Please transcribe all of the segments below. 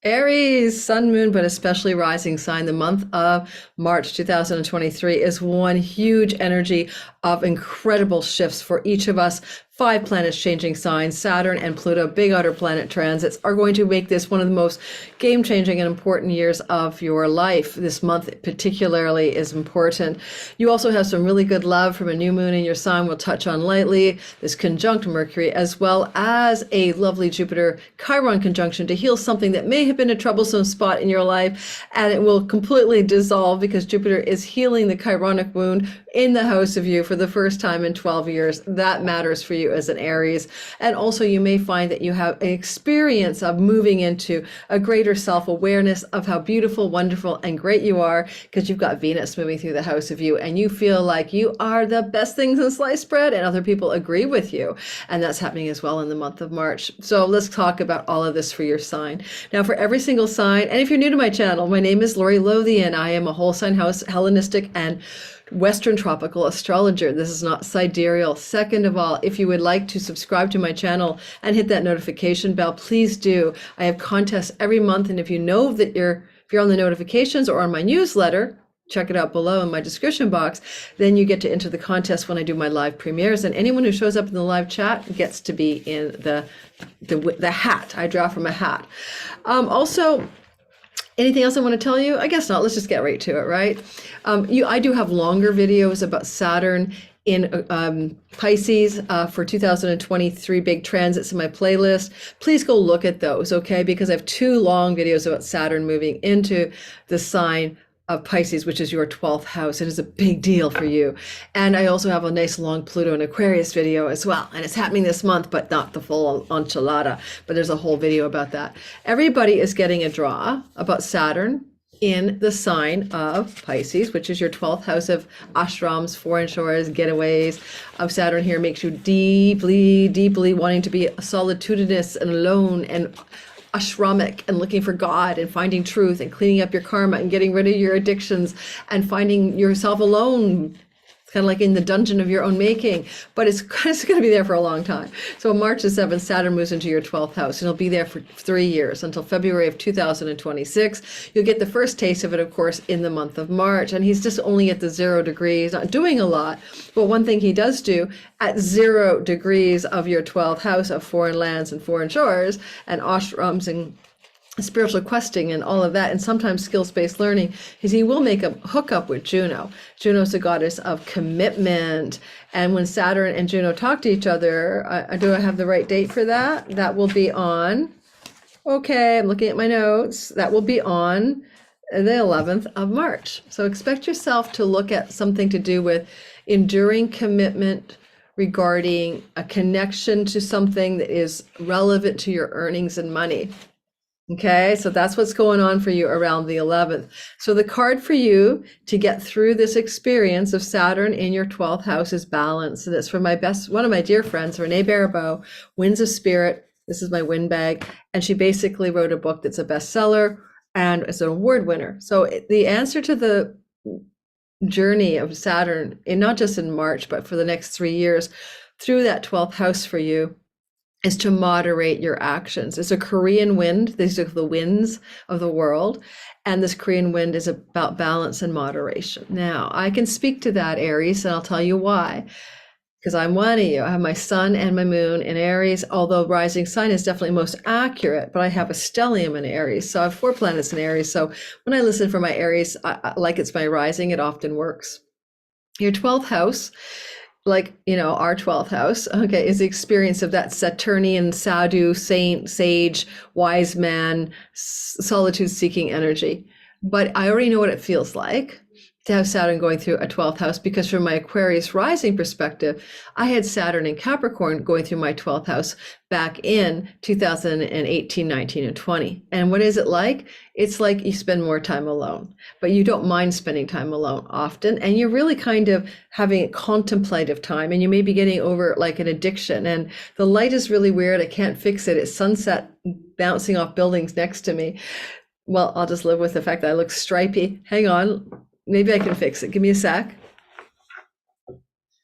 Aries, sun, moon, but especially rising sign. The month of March 2023 is one huge energy of incredible shifts for each of us. 5 planets changing signs, Saturn and Pluto, big outer planet transits, are going to make this one of the most game-changing and important years of your life. This month particularly is important. You also have some really good love from a new moon in your sign we'll touch on lightly, this conjunct Mercury, as well as a lovely Jupiter Chiron conjunction to heal something that may have been a troublesome spot in your life, and it will completely dissolve because Jupiter is healing the Chironic wound in the house of you for the first time in 12 years. That matters for you as an Aries. And also you may find that you have an experience of moving into a greater self-awareness of how beautiful, wonderful, and great you are, because you've got Venus moving through the house of you and you feel like you are the best things in sliced bread, and other people agree with you. And that's happening as well in the month of March. So let's talk about all of this for your sign. Now, for every single sign, and if you're new to my channel, my name is Lori Lothian. I am a whole sign house Hellenistic and Western tropical astrologer. This is not sidereal. Second of all, if you would like to subscribe to my channel and hit that notification bell, please do. I have contests every month, and if you know that if you're on the notifications or on my newsletter, check it out below in my description box, then you get to enter the contest when I do my live premieres, and anyone who shows up in the live chat gets to be in the hat. I draw from a hat. Also, anything else I want to tell you? I guess not. Let's just get right to it, right? I do have longer videos about Saturn in Pisces for 2023 big transits in my playlist. Please go look at those, okay? Because I have 2 long videos about Saturn moving into the sign of Pisces, which is your 12th house. It is a big deal for you. And I also have a nice long Pluto and Aquarius video as well. And it's happening this month, but not the full enchilada, but there's a whole video about that. Everybody is getting a draw about Saturn in the sign of Pisces, which is your 12th house of ashrams, foreign shores, getaways. Of Saturn here makes you deeply, deeply wanting to be solitudinous and alone and ashramic and looking for God and finding truth and cleaning up your karma and getting rid of your addictions and finding yourself alone. It's kind of like in the dungeon of your own making, but it's going to be there for a long time. So March the 7th, Saturn moves into your 12th house, and it'll be there for 3 years until February of 2026. You'll get the first taste of it, of course, in the month of March, and he's just only at the 0 degrees, not doing a lot. But one thing he does do at 0 degrees of your 12th house of foreign lands and foreign shores and ashrams and spiritual questing and all of that, and sometimes skills-based learning, is he will make a hookup with Juno. Juno is the goddess of commitment. And when Saturn and Juno talk to each other, do I have the right date for that? That will be on, okay, I'm looking at my notes. That will be on the 11th of March. So expect yourself to look at something to do with enduring commitment regarding a connection to something that is relevant to your earnings and money. Okay, so that's what's going on for you around the 11th. So the card for you to get through this experience of Saturn in your 12th house is balance. And it's from one of my dear friends, Renee Baribeau, Winds of Spirit. This is my wind bag. And she basically wrote a book that's a bestseller and is an award winner. So the answer to the journey of Saturn, not just in March, but for the next 3 years, through that 12th house for you, is to moderate your actions. It's a Korean wind. These are the winds of the world. And this Korean wind is about balance and moderation. Now, I can speak to that, Aries, and I'll tell you why. Because I'm one of you. I have my sun and my moon in Aries, although rising sign is definitely most accurate, but I have a stellium in Aries. So I have 4 planets in Aries. So when I listen for my Aries, like it's my rising, it often works. Your 12th house, like, our 12th house, okay, is the experience of that Saturnian sadhu, saint, sage, wise man, solitude-seeking energy. But I already know what it feels like to have Saturn going through a 12th house, because from my Aquarius rising perspective, I had Saturn in Capricorn going through my 12th house back in 2018, 19, and 20. And what is it like? It's like you spend more time alone, but you don't mind spending time alone often. And you're really kind of having a contemplative time, and you may be getting over like an addiction. And the light is really weird. I can't fix it. It's sunset bouncing off buildings next to me. Well, I'll just live with the fact that I look stripy. Hang on. Maybe I can fix it. Give me a sec.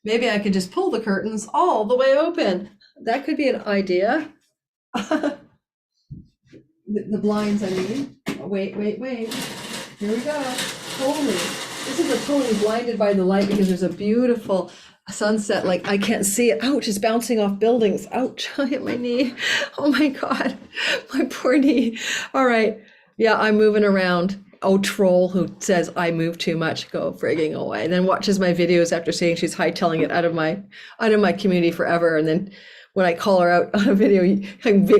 Maybe I can just pull the curtains all the way open. That could be an idea. the blinds, I mean. Oh, wait. Here we go. Holy, this is a totally blinded by the light because there's a beautiful sunset. Like I can't see it. Ouch, it's bouncing off buildings. Ouch, I hit my knee. Oh my God, my poor knee. All right. Yeah, I'm moving around. Oh, troll who says I move too much, go frigging away. And then watches my videos after saying she's hightailing it out of my community forever. And then when I call her out on a video,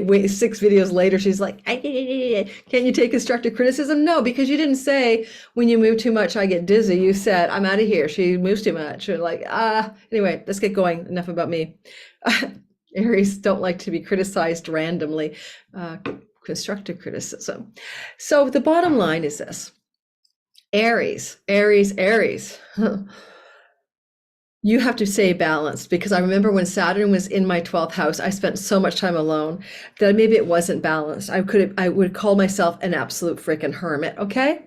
wait 6 videos later, she's like, "Can't you take constructive criticism?" No, because you didn't say when you move too much, I get dizzy. You said, "I'm out of here. She moves too much." Or like, anyway, let's get going. Enough about me. Aries don't like to be criticized randomly. Constructive criticism. So the bottom line is this. Aries. You have to stay balanced, because I remember when Saturn was in my 12th house, I spent so much time alone that maybe it wasn't balanced. I would call myself an absolute freaking hermit, okay?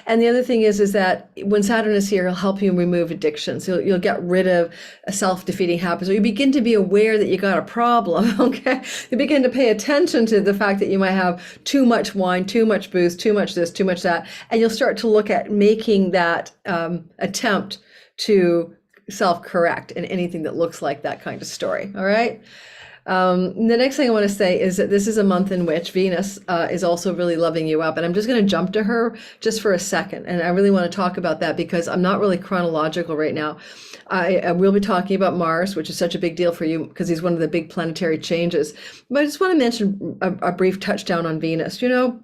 And the other thing is that when Saturn is here, he'll help you remove addictions. You'll get rid of self-defeating habits, or you begin to be aware that you got a problem, okay? You begin to pay attention to the fact that you might have too much wine, too much booze, too much this, too much that, and you'll start to look at making that attempt to self-correct in anything that looks like that kind of story, all right? The next thing I want to say is that this is a month in which Venus is also really loving you up. And I'm just going to jump to her just for a second. And I really want to talk about that because I'm not really chronological right now. I will be talking about Mars, which is such a big deal for you because he's one of the big planetary changes. But I just want to mention a brief touchdown on Venus. You know,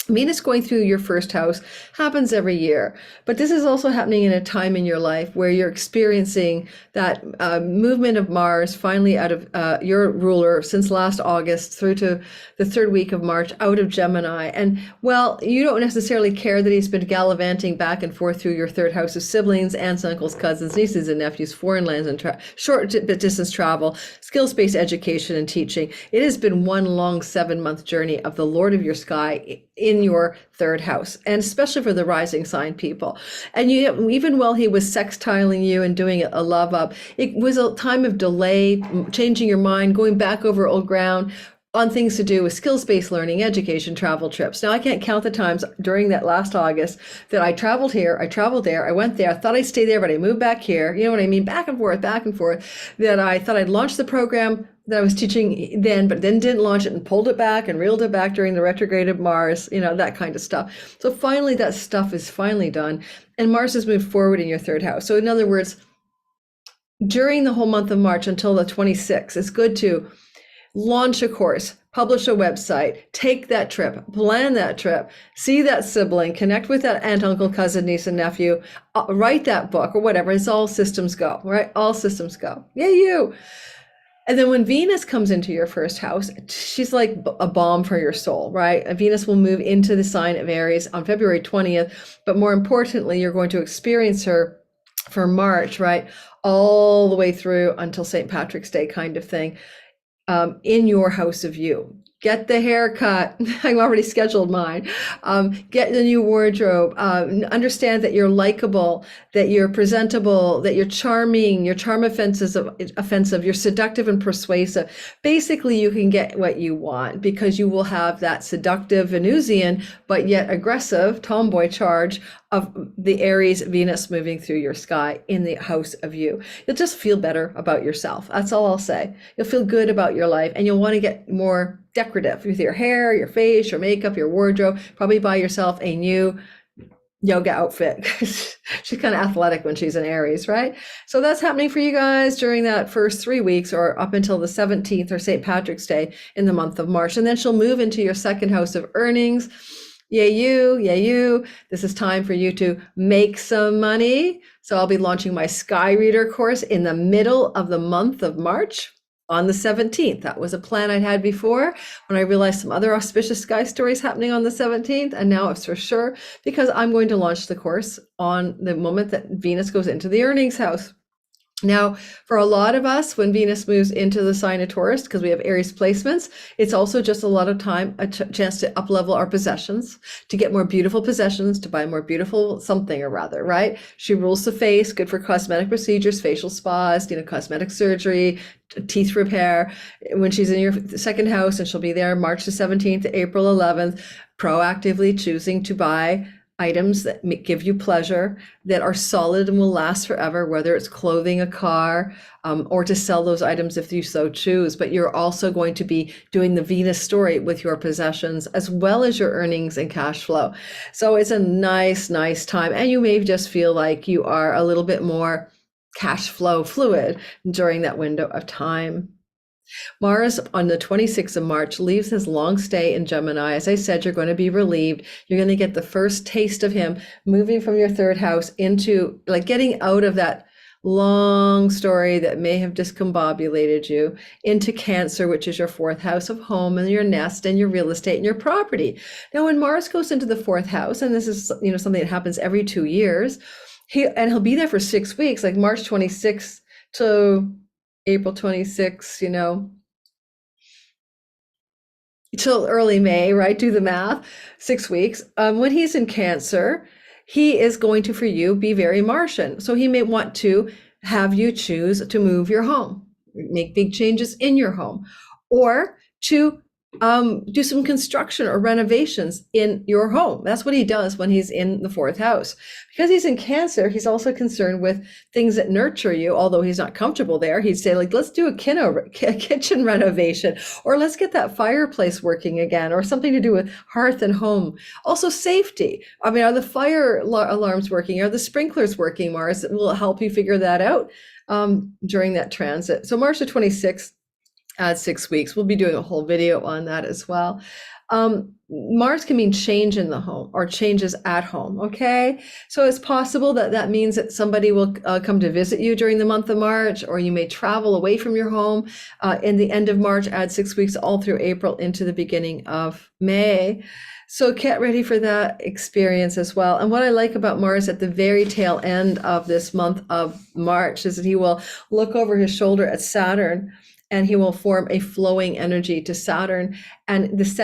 Venus going through your first house happens every year, but this is also happening in a time in your life where you're experiencing that movement of Mars finally out of your ruler since last August through to the 3rd week of March out of Gemini. And well, you don't necessarily care that he's been gallivanting back and forth through your 3rd house of siblings, aunts, uncles, cousins, nieces and nephews, foreign lands and short distance travel, skills-based education and teaching. It has been one long 7-month journey of the Lord of your sky in your 3rd house, and especially for the rising sign people. And you, even while he was sextiling you and doing a love up, it was a time of delay, changing your mind, going back over old ground on things to do with skills-based learning, education, travel, trips. Now, I can't count the times during that last August that I traveled here, I traveled there, I went there, I thought I'd stay there, but I moved back here. You know what I mean? Back and forth, that I thought I'd launch the program that I was teaching then, but then didn't launch it and pulled it back and reeled it back during the retrograde of Mars, you know, that kind of stuff. So finally, that stuff is finally done. And Mars has moved forward in your 3rd house. So in other words, during the whole month of March until the 26th, it's good to launch a course, publish a website, take that trip, plan that trip, see that sibling, connect with that aunt, uncle, cousin, niece, and nephew, write that book or whatever. It's all systems go, right? All systems go. Yeah, you. And then when Venus comes into your 1st house, she's like a balm for your soul, right? Venus will move into the sign of Aries on February 20th. But more importantly, you're going to experience her for March, right? All the way through until St. Patrick's Day kind of thing. In your house of you. Get the haircut. I've already scheduled mine. Get the new wardrobe. Understand that you're likable, that you're presentable, that you're charming, your charm offensive, you're seductive and persuasive. Basically, you can get what you want because you will have that seductive Venusian, but yet aggressive tomboy charge of the Aries Venus moving through your sky in the house of you. You'll just feel better about yourself. That's all I'll say. You'll feel good about your life and you'll want to get more decorative with your hair, your face, your makeup, your wardrobe. Probably buy yourself a new yoga outfit. She's kind of athletic when she's in Aries, right? So that's happening for you guys during that first 3 weeks or up until the 17th or St. Patrick's Day in the month of March. And then she'll move into your 2nd house of earnings. Yay you. This is time for you to make some money. So I'll be launching my Sky Reader course in the middle of the month of March on the 17th. That was a plan I'd had before when I realized some other auspicious sky stories happening on the 17th. And now it's for sure because I'm going to launch the course on the moment that Venus goes into the earnings house. Now, for a lot of us, when Venus moves into the sign of Taurus, because we have Aries placements, it's also just a lot of time, a chance to up-level our possessions, to get more beautiful possessions, to buy more beautiful something or rather, right? She rules the face, good for cosmetic procedures, facial spas, cosmetic surgery, teeth repair. When she's in your second house, and she'll be there March the 17th to April 11th, proactively choosing to buy items that give you pleasure, that are solid and will last forever, whether it's clothing, a car, or to sell those items if you so choose. But you're also going to be doing the Venus story with your possessions, as well as your earnings and cash flow. So it's a nice, nice time. And you may just feel like you are a little bit more cash flow fluid during that window of time. Mars on the 26th of March leaves his long stay in Gemini. As I said, you're going to be relieved. You're going to get the first taste of him moving from your third house into, like, getting out of that long story that may have discombobulated you, into Cancer, which is your fourth house of home and your nest and your real estate and your property. Now, when Mars goes into the fourth house, and this is something that happens every 2 years, he'll be there for 6 weeks, like March 26th to April 26th, till early May, right? Do the math, 6 weeks. When he's in Cancer, he is going to, for you, be very Martian. So he may want to have you choose to move your home, make big changes in your home, or to do some construction or renovations in your home. That's what he does when he's in the fourth house. Because he's in Cancer, he's also concerned with things that nurture you, although he's not comfortable there. He'd say, like, let's do a kitchen renovation, or let's get that fireplace working again, or something to do with hearth and home. Also safety. I mean, are the fire alarms working? Are the sprinklers working, Mars? It will help you figure that out during that transit. So March the 26th, add 6 weeks. We'll be doing a whole video on that as well. Mars can mean change in the home or changes at home. Okay. So it's possible that means that somebody will come to visit you during the month of March, or you may travel away from your home in the end of March, add 6 weeks all through April into the beginning of May. So get ready for that experience as well. And what I like about Mars at the very tail end of this month of March is that he will look over his shoulder at Saturn, and he will form a flowing energy to Saturn. And this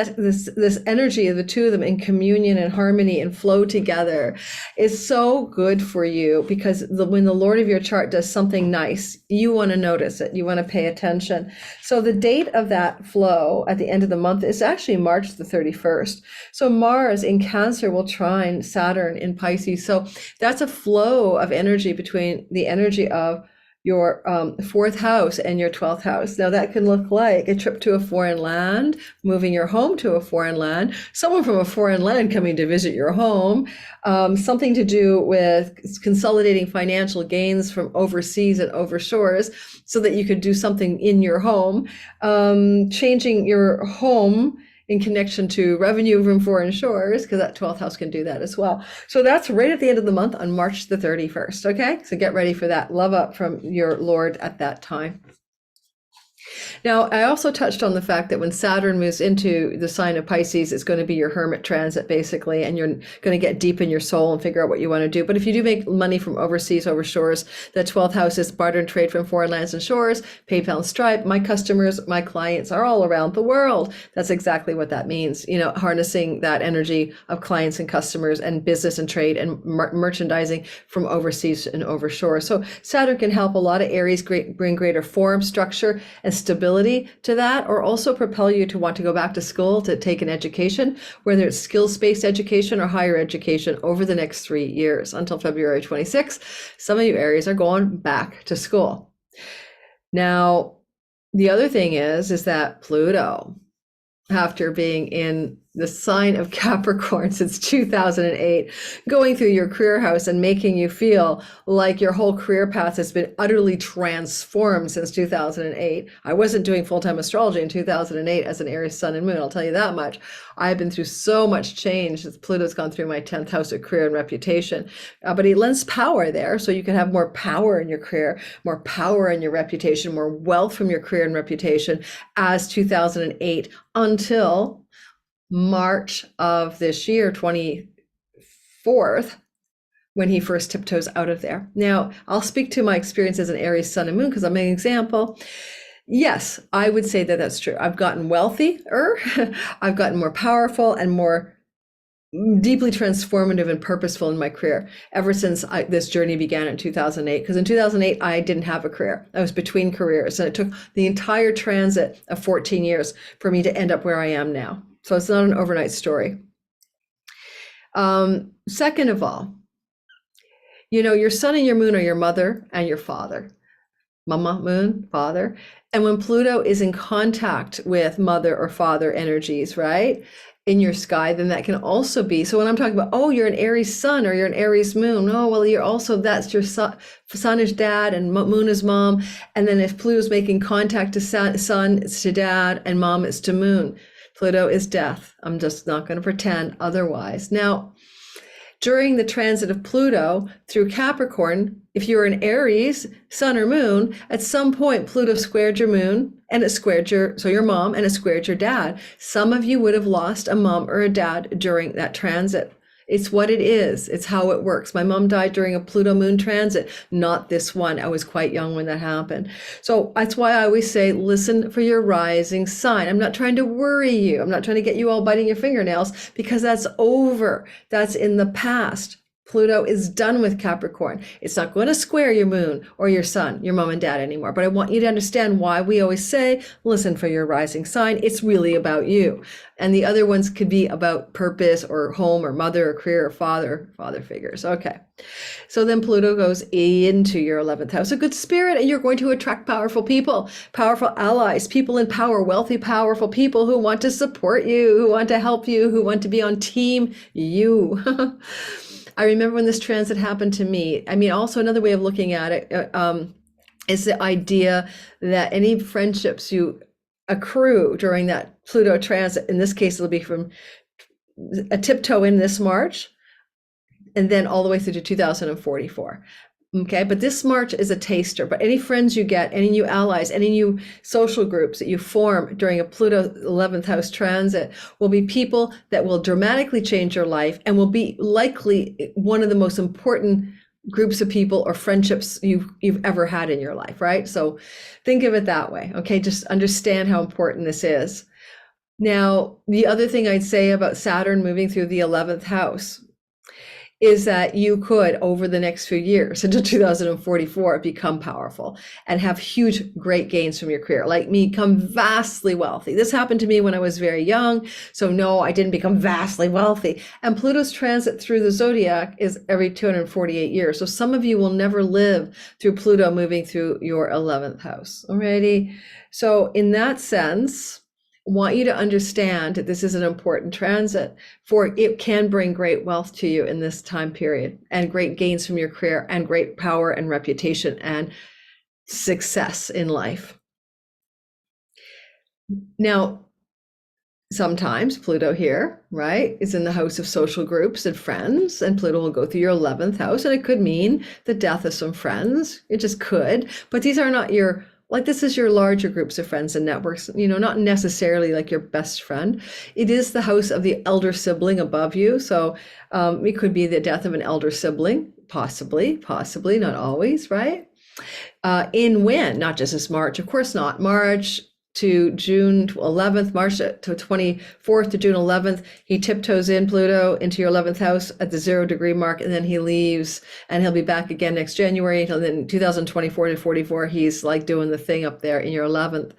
energy of the two of them in communion and harmony and flow together is so good for you, because when the Lord of your chart does something nice, you want to notice it. You want to pay attention. So the date of that flow at the end of the month is actually March the 31st. So Mars in Cancer will trine Saturn in Pisces. So that's a flow of energy between the energy of your fourth house and your 12th house. Now that can look like a trip to a foreign land, moving your home to a foreign land, someone from a foreign land coming to visit your home, something to do with consolidating financial gains from overseas and overshores so that you could do something in your home, changing your home in connection to revenue from foreign shores, because that 12th house can do that as well. So that's right at the end of the month on March the 31st. Okay, so get ready for that. Love up from your Lord at that time. Now, I also touched on the fact that when Saturn moves into the sign of Pisces, it's going to be your hermit transit, basically, and you're going to get deep in your soul and figure out what you want to do. But if you do make money from overseas, over shores, the 12th house is barter and trade from foreign lands and shores, PayPal and Stripe. My customers, my clients are all around the world. That's exactly what that means. Harnessing that energy of clients and customers and business and trade and merchandising from overseas and over shore. So Saturn can help a lot of Aries bring greater form, structure, and stability to that, or also propel you to want to go back to school to take an education, whether it's skills-based education or higher education, over the next 3 years until February 26th. Some of you Aries are going back to school. Now, the other thing is that Pluto, after being in the sign of Capricorn since 2008, going through your career house and making you feel like your whole career path has been utterly transformed since 2008. I wasn't doing full-time astrology in 2008 as an Aries sun and moon, I'll tell you that much. I've been through so much change as Pluto's gone through my 10th house of career and reputation. But he lends power there, so you can have more power in your career, more power in your reputation, more wealth from your career and reputation as 2008 until March of this year, 24th, when he first tiptoes out of there. Now, I'll speak to my experience as an Aries sun and moon because I'm an example. Yes, I would say that that's true. I've gotten wealthier, I've gotten more powerful and more deeply transformative and purposeful in my career ever since this journey began in 2008. Because in 2008, I didn't have a career. I was between careers, and it took the entire transit of 14 years for me to end up where I am now. So it's not an overnight story. Second of all, your sun and your moon are your mother and your father. Mama, moon, father. And when Pluto is in contact with mother or father energies, right, in your sky, then that can also be. So when I'm talking about, oh, you're an Aries sun or you're an Aries moon, oh, well, you're also, that's your sun is dad and moon is mom. And then if Pluto's making contact to sun, it's to dad, and mom, it's to moon. Pluto is death. I'm just not going to pretend otherwise. Now, during the transit of Pluto through Capricorn, if you're an Aries, sun or moon, at some point Pluto squared your moon and it squared your mom, and it squared your dad. Some of you would have lost a mom or a dad during that transit. It's what it is. It's how it works. My mom died during a Pluto moon transit, not this one. I was quite young when that happened. So that's why I always say, listen for your rising sign. I'm not trying to worry you. I'm not trying to get you all biting your fingernails, because that's over. That's in the past. Pluto is done with Capricorn. It's not going to square your moon or your sun, your mom and dad anymore. But I want you to understand why we always say, listen for your rising sign. It's really about you. And the other ones could be about purpose or home or mother or career or father figures. Okay. So then Pluto goes into your 11th house, a good spirit, and you're going to attract powerful people, powerful allies, people in power, wealthy, powerful people who want to support you, who want to help you, who want to be on team you. I remember when this transit happened to me. I mean, also another way of looking at it is the idea that any friendships you accrue during that Pluto transit, in this case, it'll be from a tiptoe in this March, and then all the way through to 2044. Okay, but this March is a taster. But any friends you get, any new allies, any new social groups that you form during a Pluto 11th house transit will be people that will dramatically change your life and will be likely one of the most important groups of people or friendships you've ever had in your life, right? So think of it that way. Okay, just understand how important this is. Now, the other thing I'd say about Saturn moving through the 11th house is that you could, over the next few years until 2044, become powerful and have huge, great gains from your career. Like me, become vastly wealthy. This happened to me when I was very young. So no, I didn't become vastly wealthy. And Pluto's transit through the zodiac is every 248 years. So some of you will never live through Pluto moving through your 11th house. Alrighty. So in that sense, want you to understand that this is an important transit, for it can bring great wealth to you in this time period, and great gains from your career, and great power and reputation and success in life. Now, sometimes Pluto here, right, is in the house of social groups and friends, and Pluto will go through your 11th house, and it could mean the death of some friends. It just could, but these are not your, like, this is your larger groups of friends and networks, not necessarily like your best friend. It is the house of the elder sibling above you. So it could be the death of an elder sibling, possibly, not always, right? In when? Not just this March, of course not. March to June 11th, March to 24th to June 11th, he tiptoes in Pluto into your 11th house at the 0 degree mark, and then he leaves, and he'll be back again next January. And then 2024 to 44, he's like doing the thing up there in your 11th.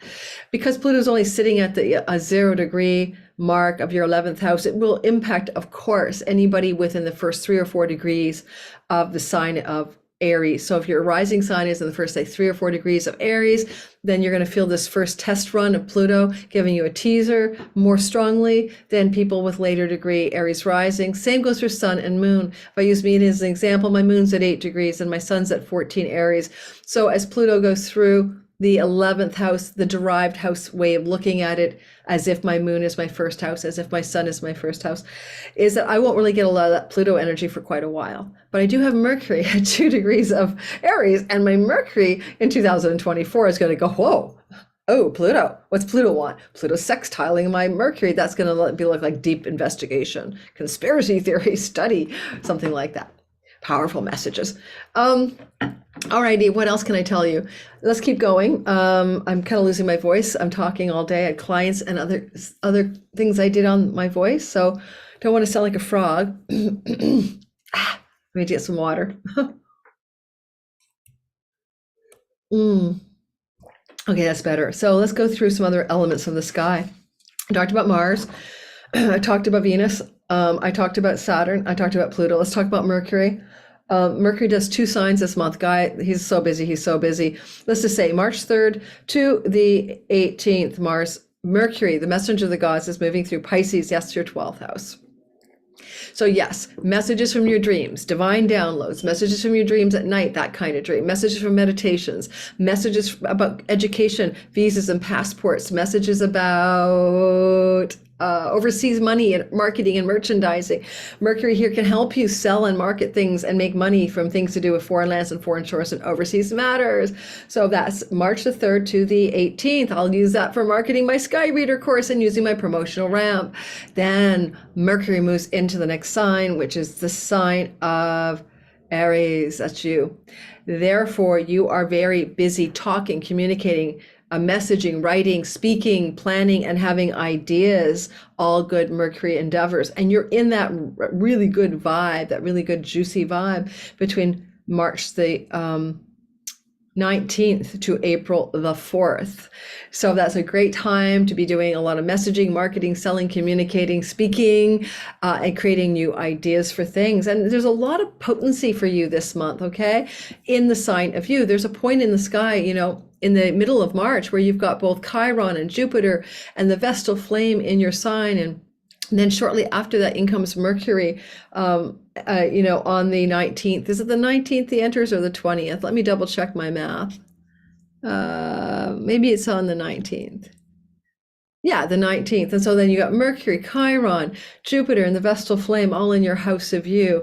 Because Pluto's only sitting at the 0 degree mark of your 11th house, it will impact, of course, anybody within the first 3 or 4 degrees of the sign of Aries. So if your rising sign is in the first, say, 3 or 4 degrees of Aries, then you're going to feel this first test run of Pluto giving you a teaser more strongly than people with later degree Aries rising. Same goes for sun and moon. If I use me as an example, my moon's at 8 degrees and my sun's at 14 Aries. So as Pluto goes through the 11th house, the derived house way of looking at it, as if my moon is my first house, as if my sun is my first house, is that I won't really get a lot of that Pluto energy for quite a while. But I do have Mercury at 2 degrees of Aries, and my Mercury in 2024 is going to go, whoa, oh, Pluto, what's Pluto want? Pluto's sextiling my Mercury. That's going to be like deep investigation, conspiracy theory study, something like that. powerful messages. Alrighty, what else can I tell you? Let's keep going. I'm kind of losing my voice. I'm talking all day at clients and other things I did on my voice, so don't want to sound like a frog. Let me get some water. Okay, that's better. So let's go through some other elements of the sky. I talked about Mars. I talked about Venus. I talked about Saturn. I talked about Pluto. Let's talk about Mercury. Mercury does 2 signs this month. Guy, he's so busy. He's so busy. Let's just say March 3rd to the 18th, Mercury, the messenger of the gods, is moving through Pisces. Yes, your 12th house. So yes, messages from your dreams, divine downloads, messages from your dreams at night, that kind of dream, messages from meditations, messages about education, visas and passports, messages about overseas money and marketing and merchandising. Mercury here can help you sell and market things and make money from things to do with foreign lands and foreign shores and overseas matters. So that's March the 3rd to the 18th. I'll use that for marketing my Sky Reader course and using my promotional ramp. Then Mercury moves into the next sign, which is the sign of Aries. That's you. Therefore, you are very busy talking, communicating, messaging, writing, speaking, planning, and having ideas, all good Mercury endeavors. And you're in that really good vibe, that really good juicy vibe between March the 19th to April the 4th. So that's a great time to be doing a lot of messaging, marketing, selling, communicating, speaking, and creating new ideas for things. And there's a lot of potency for you this month, okay? In the sign of you, there's a point in the sky, you know, in the middle of March where you've got both Chiron and Jupiter and the Vestal flame in your sign. And then shortly after that in comes Mercury, you know, on the 19th. Is it the 19th he enters or the 20th? Let me double check my math. Maybe it's on the 19th. Yeah, the 19th. And so then you got Mercury, Chiron, Jupiter, and the Vestal flame all in your house of you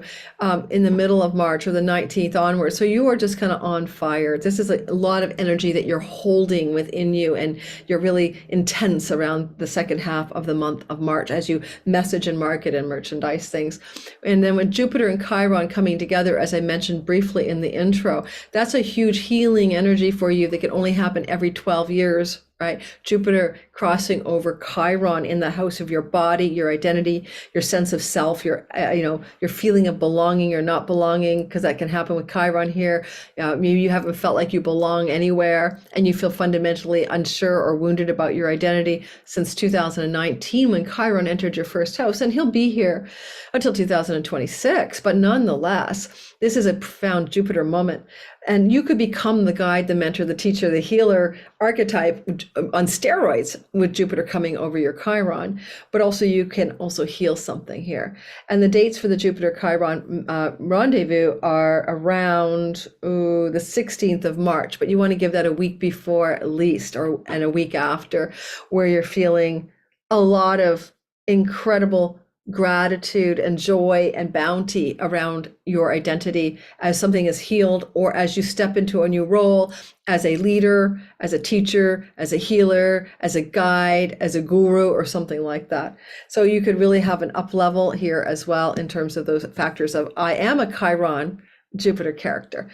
in the middle of March or the 19th onward. So you are just kind of on fire. This is a lot of energy that you're holding within you, and you're really intense around the second half of the month of March as you message and market and merchandise things. And then with Jupiter and Chiron coming together, as I mentioned briefly in the intro, that's a huge healing energy for you that can only happen every 12 years. Right? Jupiter crossing over Chiron in the house of your body, your identity, your sense of self, your, you know, your feeling of belonging or not belonging, because that can happen with Chiron here. Maybe you haven't felt like you belong anywhere and you feel fundamentally unsure or wounded about your identity since 2019 when Chiron entered your first house, and he'll be here until 2026. But nonetheless, this is a profound Jupiter moment. And you could become the guide, the mentor, the teacher, the healer archetype on steroids with Jupiter coming over your Chiron, but also you can also heal something here. And the dates for the Jupiter-Chiron rendezvous are around the 16th of March, but you want to give that a week before at least, and a week after, where you're feeling a lot of incredible gratitude and joy and bounty around your identity as something is healed, or as you step into a new role as a leader, as a teacher, as a healer, as a guide, as a guru, or something like that. So you could really have an up level here as well in terms of those factors of I am a Chiron Jupiter character.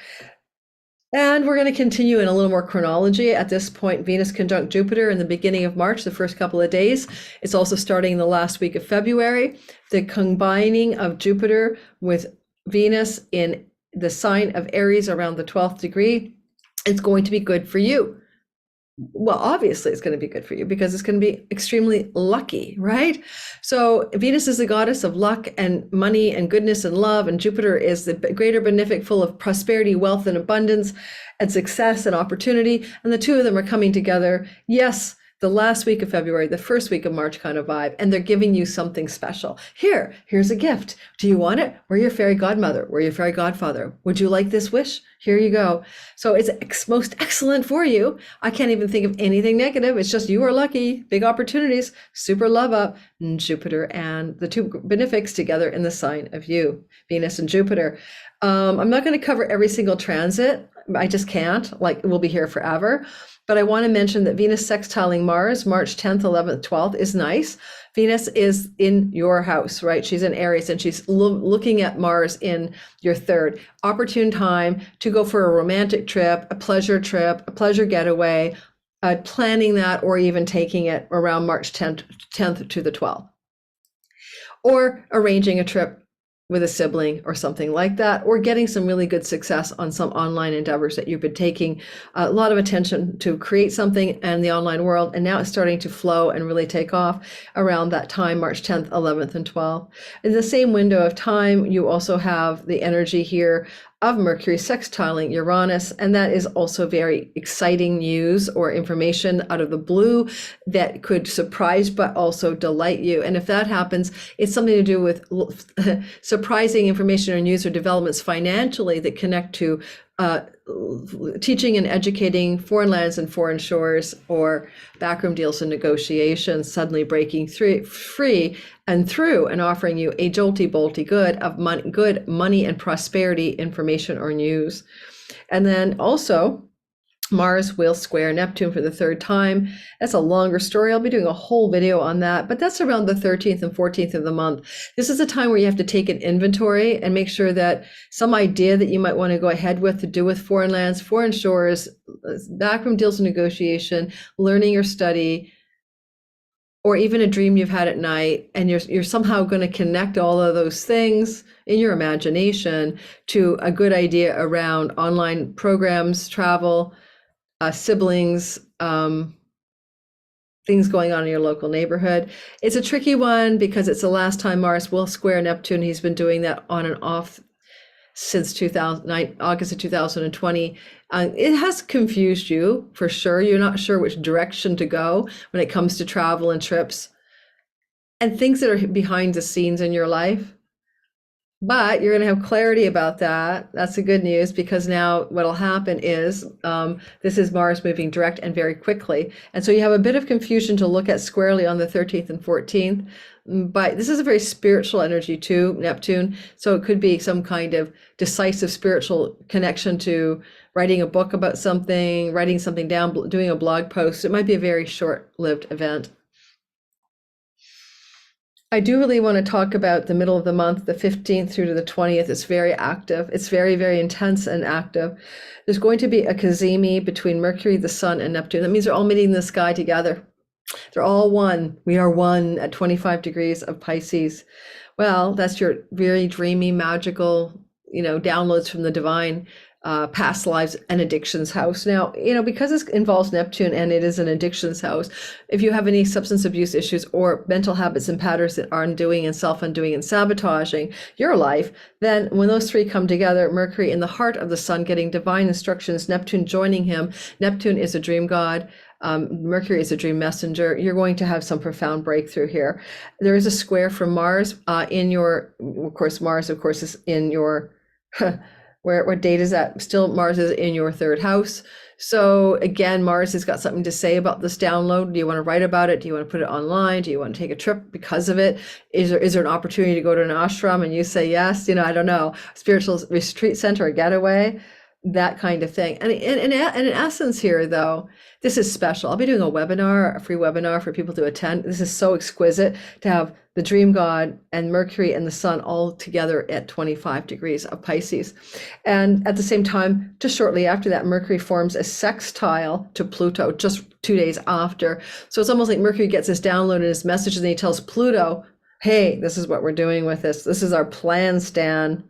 And we're going to continue in a little more chronology. At this point, Venus conjunct Jupiter in the beginning of March, the first couple of days. It's also starting the last week of February. The combining of Jupiter with Venus in the sign of Aries around the 12th degree, it's going to be good for you. Well, obviously it's going to be good for you because it's going to be extremely lucky, right? So Venus is the goddess of luck and money and goodness and love, and Jupiter is the greater benefic, full of prosperity, wealth, and abundance, and success and opportunity. And the two of them are coming together. Yes, the last week of February, the first week of March kind of vibe, and they're giving you something special. Here's a gift. Do you want it? We're your fairy godmother. We're your fairy godfather. Would you like this wish? Here you go. So it's most excellent for you. I can't even think of anything negative. It's just you are lucky. Big opportunities. Super love up. And Jupiter and the two benefics together in the sign of you, Venus and Jupiter. I'm not going to cover every single transit I just can't, like we'll be here forever. But I want to mention that Venus sextiling Mars, March 10th, 11th, 12th is nice. Venus is in your house, right? She's in Aries and she's looking at Mars in your third. Opportune time to go for a romantic trip, a pleasure getaway, planning that, or even taking it around March 10th to the 12th. Or arranging a trip with a sibling or something like that, or getting some really good success on some online endeavors that you've been taking a lot of attention to create something in the online world, and now it's starting to flow and really take off around that time, March 10th, 11th, and 12th. In the same window of time, you also have the energy here of Mercury sextiling Uranus, and that is also very exciting news or information out of the blue that could surprise but also delight you. And if that happens, it's something to do with surprising information or news or developments financially that connect to teaching and educating, foreign lands and foreign shores, or backroom deals and negotiations suddenly breaking free and through and offering you a jolty bolty good money and prosperity information or news. And then also Mars will square Neptune for the third time. That's a longer story. I'll be doing a whole video on that, but that's around the 13th and 14th of the month. This is a time where you have to take an inventory and make sure that some idea that you might want to go ahead with to do with foreign lands, foreign shores, backroom deals and negotiation, learning or study, or even a dream you've had at night, and you're somehow going to connect all of those things in your imagination to a good idea around online programs, travel, siblings, things going on in your local neighborhood. It's a tricky one because it's the last time Mars will square Neptune. He's been doing that on and off since August of 2020. It has confused you for sure. You're not sure which direction to go when it comes to travel and trips and things that are behind the scenes in your life. But you're going to have clarity about that. That's the good news, because now what'll happen is this is Mars moving direct and very quickly. And so you have a bit of confusion to look at squarely on the 13th and 14th. But this is a very spiritual energy too, Neptune. So it could be some kind of decisive spiritual connection to writing a book about something, writing something down, doing a blog post. It might be a very short-lived event. I do really want to talk about the middle of the month, the 15th through to the 20th. It's very active. It's very, very intense and active. There's going to be a cazimi between Mercury, the Sun, and Neptune. That means they're all meeting in the sky together. They're all one. We are one at 25 degrees of Pisces. Well, that's your very dreamy, magical, downloads from the divine, past lives and addictions house. Now, because this involves Neptune and it is an addictions house, if you have any substance abuse issues or mental habits and patterns that are undoing and self-undoing and sabotaging your life, then when those three come together, Mercury in the heart of the Sun getting divine instructions, Neptune joining him. Neptune is a dream god. Mercury is a dream messenger. You're going to have some profound breakthrough here. There is a square from Mars in your, of course, Mars, of course, is in your, what date is that? Still, Mars is in your third house. So again, Mars has got something to say about this download. Do you want to write about it? Do you want to put it online? Do you want to take a trip because of it? Is there an opportunity to go to an ashram and you say yes? I don't know, spiritual retreat center, a getaway, that kind of thing. And in essence here, though, this is special. I'll be doing a free webinar for people to attend. This is so exquisite to have the dream god and Mercury and the Sun all together at 25 degrees of Pisces. And at the same time, just shortly after that, Mercury forms a sextile to Pluto just 2 days after. So it's almost like Mercury gets this download in his message and he tells Pluto, hey, this is what we're doing with this. This is our plan, Stan.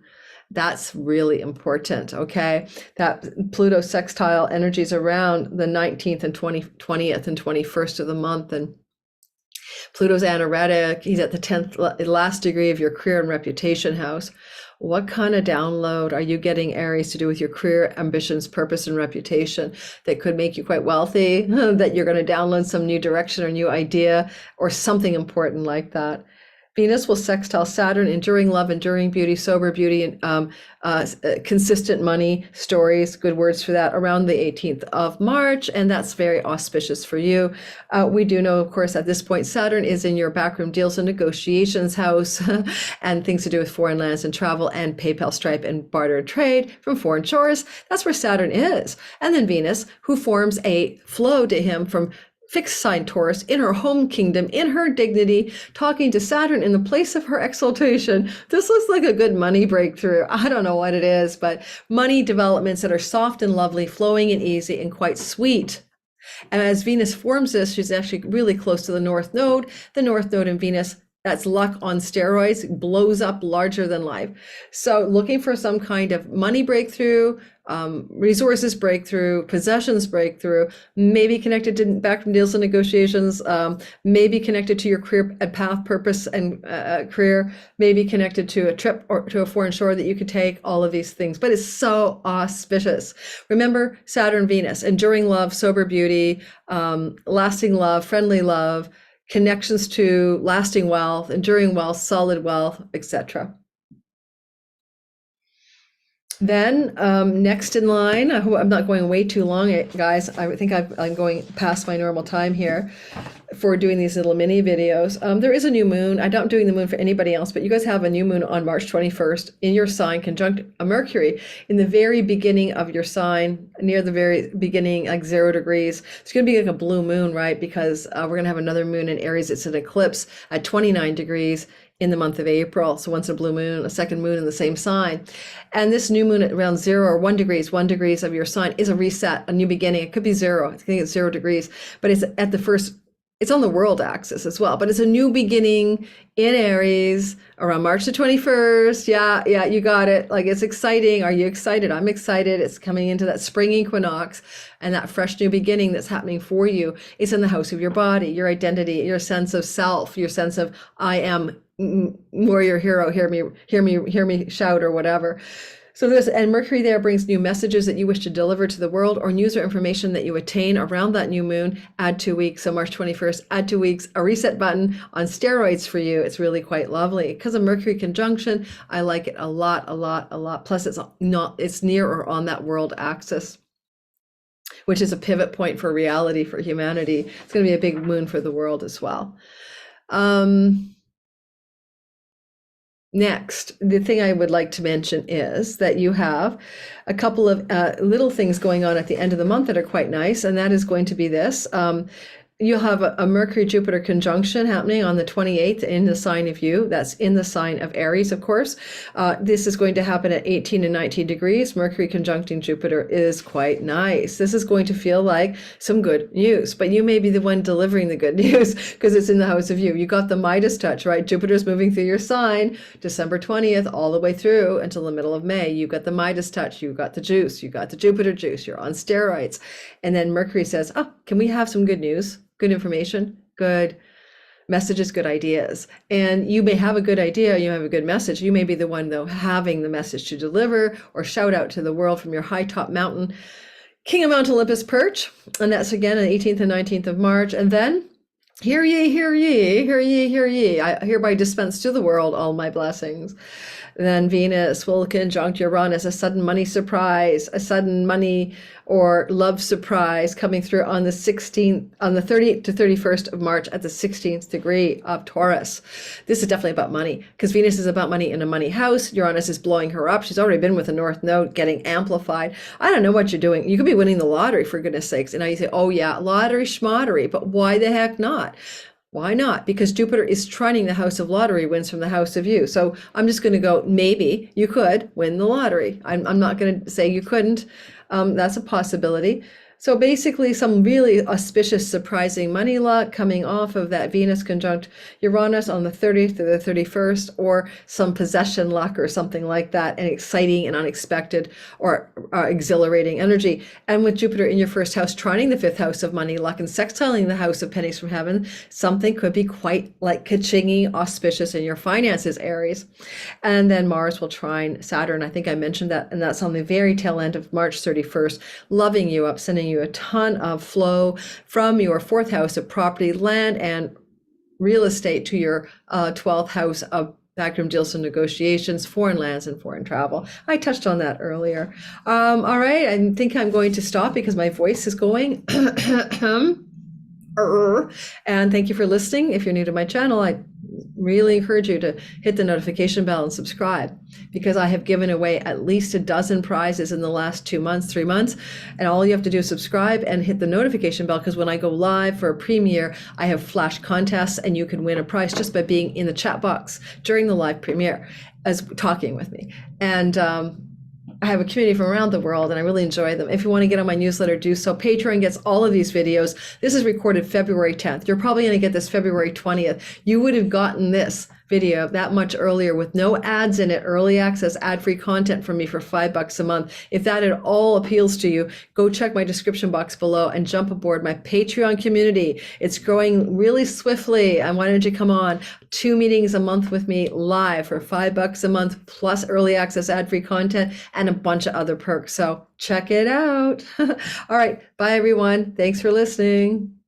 That's really important, okay? That Pluto sextile energies around the 19th and 20th and 21st of the month. And Pluto's anoretic. He's at the 10th last degree of your career and reputation house. What kind of download are you getting, Aries, to do with your career, ambitions, purpose, and reputation that could make you quite wealthy, that you're going to download some new direction or new idea or something important like that? Venus will sextile Saturn, enduring love, enduring beauty, sober beauty, and consistent money stories, good words for that, around the 18th of March. And that's very auspicious for you. We do know, of course, at this point, Saturn is in your backroom deals and negotiations house and things to do with foreign lands and travel and PayPal, Stripe, and barter trade from foreign shores. That's where Saturn is. And then Venus, who forms a flow to him from fixed sign Taurus in her home kingdom, in her dignity, talking to Saturn in the place of her exaltation. This looks like a good money breakthrough. I don't know what it is, but money developments that are soft and lovely, flowing and easy and quite sweet. And as Venus forms this, she's actually really close to the North Node. The North Node in Venus, that's luck on steroids, blows up larger than life. So looking for some kind of money breakthrough, resources breakthrough, possessions breakthrough, maybe connected to backroom deals and negotiations, maybe connected to your career path, purpose, and career, maybe connected to a trip or to a foreign shore that you could take, all of these things. But it's so auspicious. Remember, Saturn, Venus, enduring love, sober beauty, lasting love, friendly love, connections to lasting wealth, enduring wealth, solid wealth, etc. Then next in line, I hope I'm not going way too long, guys. I think I'm going past my normal time here for doing these little mini videos. There is a new moon. I'm not doing the moon for anybody else, but you guys have a new moon on March 21st in your sign, conjunct a Mercury in the very beginning of your sign, near the very beginning, like 0 degrees. It's going to be like a blue moon, right? Because we're going to have another moon in Aries. It's an eclipse at 29 degrees in the month of April. So once a blue moon, a second moon in the same sign. And this new moon at around 0 or 1 degrees of your sign is a reset, a new beginning. It could be 0. I think it's 0 degrees, but it's at the first, it's on the world axis as well, but it's a new beginning in Aries around March the 21st. Yeah, you got it. Like, it's exciting. Are you excited? I'm excited. It's coming into that spring equinox and that fresh new beginning that's happening for you. It's in the house of your body, your identity, your sense of self, your sense of I am warrior hero, hear me shout, or whatever. So this, and Mercury there brings new messages that you wish to deliver to the world, or news or information that you attain around that new moon. Add 2 weeks. So March 21st, add 2 weeks, a reset button on steroids for you. It's really quite lovely because of Mercury conjunction. I like it a lot. Plus it's near or on that world axis, which is a pivot point for reality for humanity. It's going to be a big moon for the world as well. Next, the thing I would like to mention is that you have a couple of little things going on at the end of the month that are quite nice, and that is going to be this. You'll have a Mercury-Jupiter conjunction happening on the 28th in the sign of you. That's in the sign of Aries, of course. This is going to happen at 18 and 19 degrees. Mercury conjuncting Jupiter is quite nice. This is going to feel like some good news, but you may be the one delivering the good news because it's in the house of you. You got the Midas touch, right? Jupiter's moving through your sign December 20th all the way through until the middle of May. You got the Midas touch. You got the juice. You got the Jupiter juice. You're on steroids. And then Mercury says, oh, can we have some good news? Good information, good messages, good ideas. And you may have a good idea, you have a good message. You may be the one, though, having the message to deliver or shout out to the world from your high top mountain, King of Mount Olympus perch. And that's again on the 18th and 19th of March. And then, hear ye, hear ye, hear ye, hear ye. I hereby dispense to the world all my blessings. Then Venus will conjunct Uranus, a sudden money surprise, a sudden money or love surprise coming through on the 16th, on the 30th to 31st of March at the 16th degree of Taurus. This is definitely about money because Venus is about money in a money house. Uranus is blowing her up. She's already been with the North Node getting amplified. I don't know what you're doing. You could be winning the lottery, for goodness sakes. And now you say, oh yeah, lottery schmottery, but why the heck not? Why not? Because Jupiter is trining the house of lottery wins from the house of you. So I'm just going to go, maybe you could win the lottery. I'm not going to say you couldn't. That's a possibility. So basically some really auspicious, surprising money luck coming off of that Venus conjunct Uranus on the 30th to the 31st, or some possession luck or something like that, and exciting and unexpected or exhilarating energy. And with Jupiter in your first house, trining the 5th house of money luck and sextiling the house of pennies from heaven, something could be quite like ka-chingy auspicious in your finances, Aries. And then Mars will trine Saturn. I think I mentioned that, and that's on the very tail end of March 31st, loving you up, sending you a ton of flow from your 4th house of property, land, and real estate to your 12th house of backroom deals and negotiations, foreign lands, and foreign travel. I touched on that earlier. All right, I think I'm going to stop because my voice is going. And thank you for listening. If you're new to my channel, I really encourage you to hit the notification bell and subscribe, because I have given away at least a dozen prizes in the last 2 months, 3 months. And all you have to do is subscribe and hit the notification bell, because when I go live for a premiere, I have flash contests and you can win a prize just by being in the chat box during the live premiere as talking with me. And I have a community from around the world and I really enjoy them. If you want to get on my newsletter, do so. Patreon gets all of these videos. This is recorded February 10th. You're probably going to get this February 20th. You would have gotten this video that much earlier with no ads in it, early access, ad-free content from me for $5 a month. If that at all appeals to you, go check my description box below and jump aboard my Patreon community. It's growing really swiftly. And why don't you come on 2 meetings a month with me live for $5 a month, plus early access, ad-free content, and a bunch of other perks. So check it out. All right. Bye, everyone. Thanks for listening.